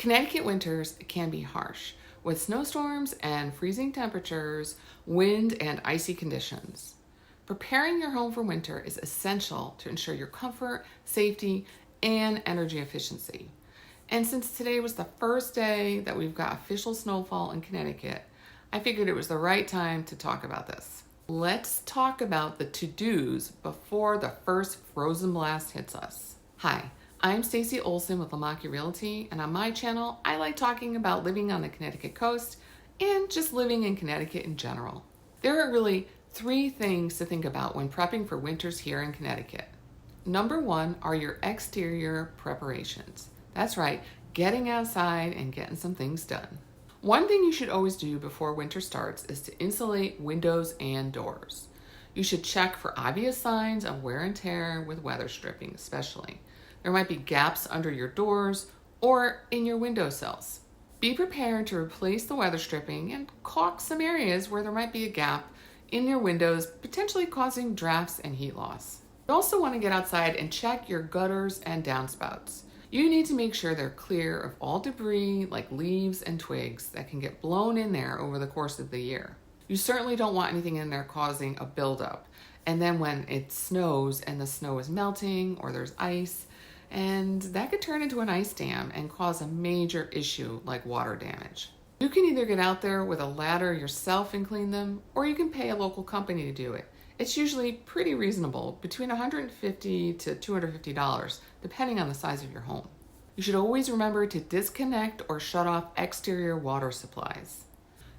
Connecticut winters can be harsh, with snowstorms and freezing temperatures, wind and icy conditions. Preparing your home for winter is essential to ensure your comfort, safety, and energy efficiency. And since today was the first day that we've got official snowfall in Connecticut, I figured it was the right time to talk about this. Let's talk about the to-dos before the first frozen blast hits us. Hi, I'm Stacy Olson with Lamacchia Realty, and on my channel, I like talking about living on the Connecticut coast and just living in Connecticut in general. There are really three things to think about when prepping for winters here in Connecticut. Number one are your exterior preparations. That's right, getting outside and getting some things done. One thing you should always do before winter starts is to insulate windows and doors. You should check for obvious signs of wear and tear with weather stripping especially. There might be gaps under your doors or in your windowsills. Be prepared to replace the weather stripping and caulk some areas where there might be a gap in your windows, potentially causing drafts and heat loss. You also want to get outside and check your gutters and downspouts. You need to make sure they're clear of all debris like leaves and twigs that can get blown in there over the course of the year. You certainly don't want anything in there causing a buildup. And then when it snows and the snow is melting or there's ice, and that could turn into an ice dam and cause a major issue like water damage. You can either get out there with a ladder yourself and clean them, or you can pay a local company to do it. It's usually pretty reasonable, between $150 to $250, depending on the size of your home. You should always remember to disconnect or shut off exterior water supplies.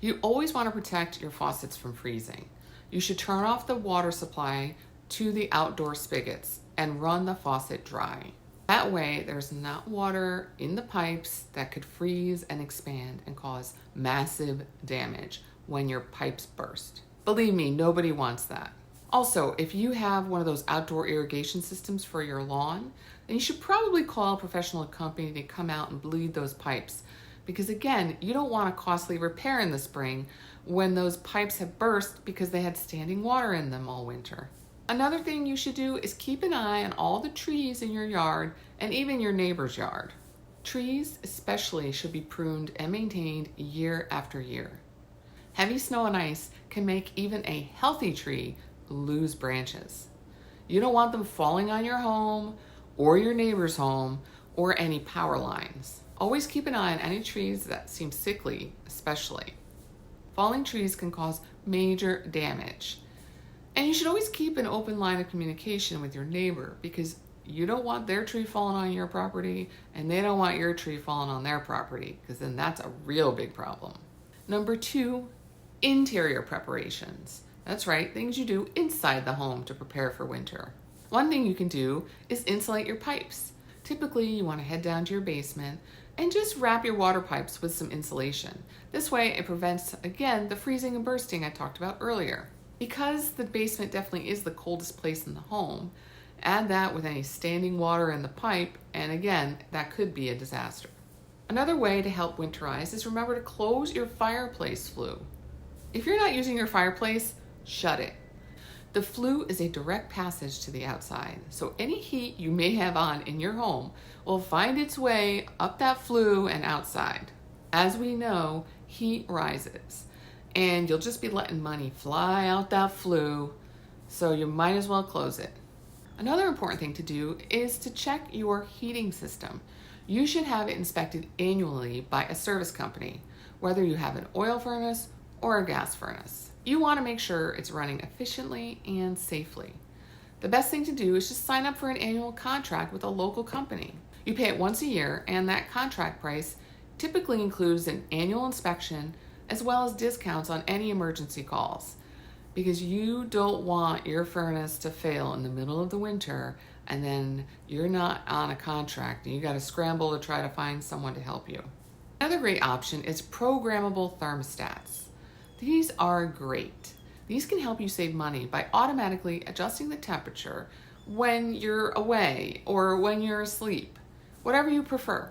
You always want to protect your faucets from freezing. You should turn off the water supply to the outdoor spigots and run the faucet dry. That way, there's not water in the pipes that could freeze and expand and cause massive damage when your pipes burst. Believe me, nobody wants that. Also, if you have one of those outdoor irrigation systems for your lawn, then you should probably call a professional company to come out and bleed those pipes. Because again, you don't want a costly repair in the spring when those pipes have burst because they had standing water in them all winter. Another thing you should do is keep an eye on all the trees in your yard and even your neighbor's yard. Trees especially should be pruned and maintained year after year. Heavy snow and ice can make even a healthy tree lose branches. You don't want them falling on your home or your neighbor's home or any power lines. Always keep an eye on any trees that seem sickly, especially. Falling trees can cause major damage. And you should always keep an open line of communication with your neighbor because you don't want their tree falling on your property and they don't want your tree falling on their property because then that's a real big problem. Number two, interior preparations. That's right, things you do inside the home to prepare for winter. One thing you can do is insulate your pipes. Typically, you want to head down to your basement and just wrap your water pipes with some insulation. This way, it prevents, again, the freezing and bursting I talked about earlier. Because the basement definitely is the coldest place in the home, add that with any standing water in the pipe, and again, that could be a disaster. Another way to help winterize is remember to close your fireplace flue. If you're not using your fireplace, shut it. The flue is a direct passage to the outside, so any heat you may have on in your home will find its way up that flue and outside. As we know, heat rises, and you'll just be letting money fly out that flue, so you might as well close it. Another important thing to do is to check your heating system. You should have it inspected annually by a service company, whether you have an oil furnace or a gas furnace. You want to make sure it's running efficiently and safely. The best thing to do is just sign up for an annual contract with a local company. You pay it once a year, and that contract price typically includes an annual inspection as well as discounts on any emergency calls, because you don't want your furnace to fail in the middle of the winter and then you're not on a contract and you got to scramble to try to find someone to help you. Another great option is programmable thermostats. These are great. These can help you save money by automatically adjusting the temperature when you're away or when you're asleep, whatever you prefer.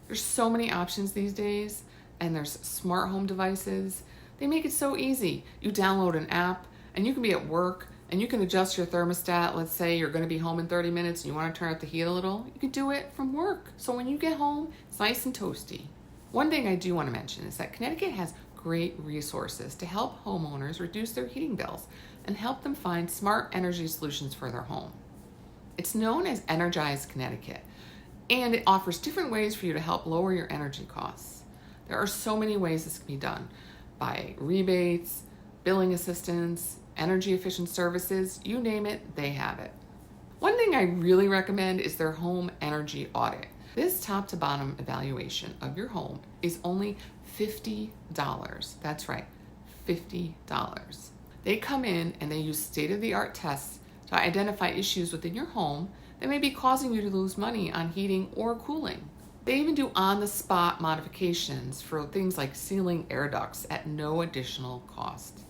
There's so many options these days, and there's smart home devices. They make it so easy. You download an app and you can be at work And you can adjust your thermostat. Let's say you're going to be home in 30 minutes and you want to turn up the heat a little. You can do it from work. So when you get home, it's nice and toasty. One thing I do want to mention is that Connecticut has great resources to help homeowners reduce their heating bills and help them find smart energy solutions for their home. It's known as Energize Connecticut, and it offers different ways for you to help lower your energy costs. There are so many ways this can be done, by rebates, billing assistance, energy efficient services, you name it, they have it. One thing I really recommend is their home energy audit. This top to bottom evaluation of your home is only $50. That's right, $50. They come in and they use state-of-the-art tests to identify issues within your home that may be causing you to lose money on heating or cooling. They even do on-the-spot modifications for things like sealing air ducts at no additional cost.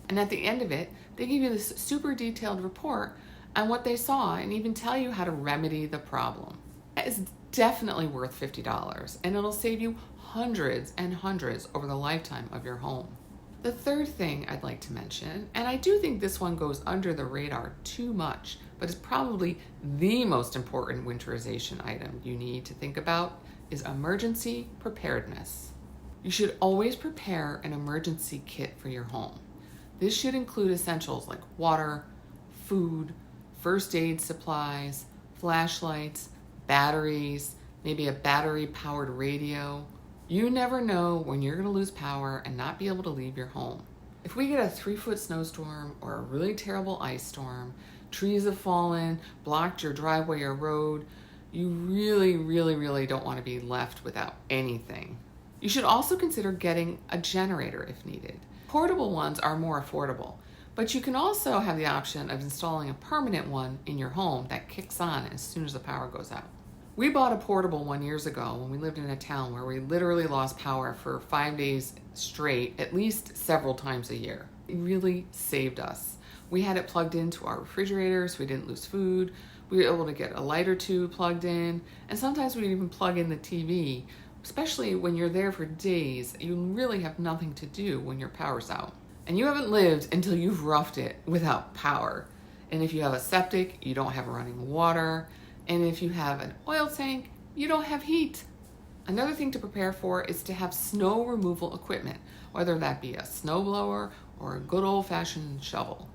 And at the end of it, they give you this super detailed report on what they saw and even tell you how to remedy the problem. That is definitely worth $50, and it'll save you hundreds and hundreds over the lifetime of your home. The third thing I'd like to mention, and I do think this one goes under the radar too much, but is probably the most important winterization item you need to think about, is emergency preparedness. You should always prepare an emergency kit for your home. This should include essentials like water, food, first aid supplies, flashlights, batteries, maybe a battery-powered radio. You never know when you're going to lose power and not be able to leave your home. If we get a 3-foot snowstorm or a really terrible ice storm, trees have fallen, blocked your driveway or road, you really don't want to be left without anything. You should also consider getting a generator if needed. Portable ones are more affordable, but you can also have the option of installing a permanent one in your home that kicks on as soon as the power goes out. We bought a portable one years ago when we lived in a town where we literally lost power for 5 days straight, at least several times a year. It really saved us. We had it plugged into our refrigerator so we didn't lose food. We were able to get a light or two plugged in, and sometimes we'd even plug in the TV. Especially when you're there for days, you really have nothing to do when your power's out. And you haven't lived until you've roughed it without power. And if you have a septic, you don't have running water. And if you have an oil tank, you don't have heat. Another thing to prepare for is to have snow removal equipment, whether that be a snowblower or a good old-fashioned shovel.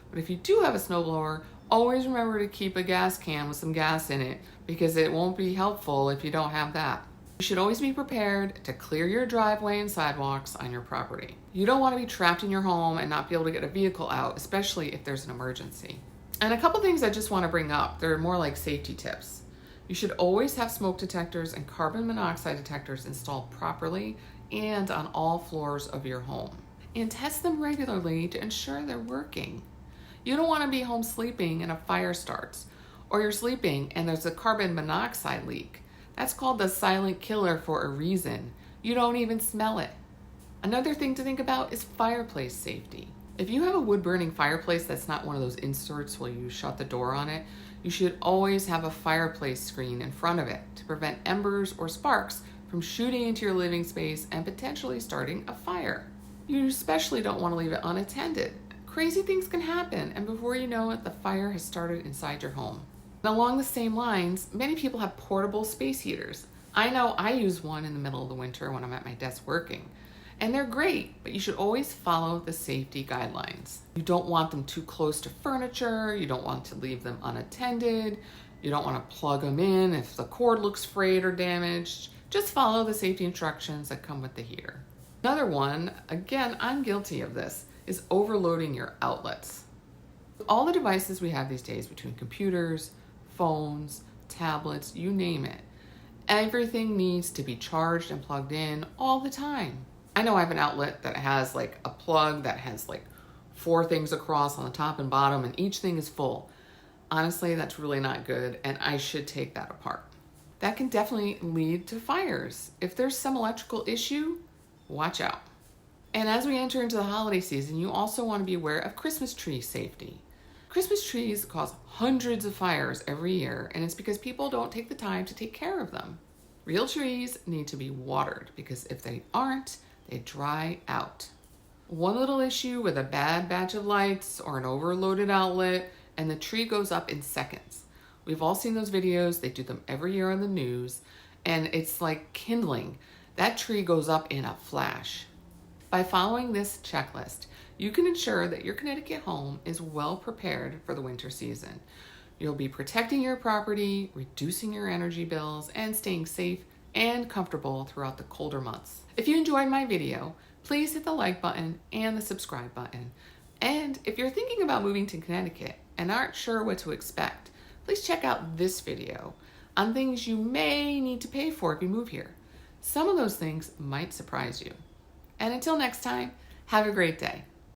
But if you do have a snowblower, always remember to keep a gas can with some gas in it, because it won't be helpful if you don't have that. You should always be prepared to clear your driveway and sidewalks on your property. You don't want to be trapped in your home and not be able to get a vehicle out, especially if there's an emergency. And a couple things I just want to bring up. They're more like safety tips. You should always have smoke detectors and carbon monoxide detectors installed properly and on all floors of your home. And test them regularly to ensure they're working. You don't want to be home sleeping and a fire starts, or you're sleeping and there's a carbon monoxide leak. That's called the silent killer for a reason. You don't even smell it. Another thing to think about is fireplace safety. If you have a wood-burning fireplace that's not one of those inserts where you shut the door on it, you should always have a fireplace screen in front of it to prevent embers or sparks from shooting into your living space and potentially starting a fire. You especially don't want to leave it unattended. Crazy things can happen, and before you know it, the fire has started inside your home. And along the same lines, many people have portable space heaters. I know I use one in the middle of the winter when I'm at my desk working. And they're great, but you should always follow the safety guidelines. You don't want them too close to furniture. You don't want to leave them unattended. You don't want to plug them in if the cord looks frayed or damaged. Just follow the safety instructions that come with the heater. Another one, again, I'm guilty of this, is overloading your outlets. All the devices we have these days, between computers, phones, tablets, you name it, everything needs to be charged and plugged in all the time. I know I have an outlet that has like a plug that has like 4 things across on the top and bottom, and each thing is full. Honestly, that's really not good, and I should take that apart. That can definitely lead to fires. If there's some electrical issue, watch out. And as we enter into the holiday season, you also want to be aware of Christmas tree safety. Christmas trees cause hundreds of fires every year, and it's because people don't take the time to take care of them. Real trees need to be watered, because if they aren't, they dry out. One little issue with a bad batch of lights or an overloaded outlet, and the tree goes up in seconds. We've all seen those videos. They do them every year on the news, and it's like kindling. That tree goes up in a flash. By following this checklist, you can ensure that your Connecticut home is well prepared for the winter season. You'll be protecting your property, reducing your energy bills, and staying safe and comfortable throughout the colder months. If you enjoyed my video, please hit the like button and the subscribe button. And if you're thinking about moving to Connecticut and aren't sure what to expect, please check out this video on things you may need to pay for if you move here. Some of those things might surprise you. And until next time, have a great day.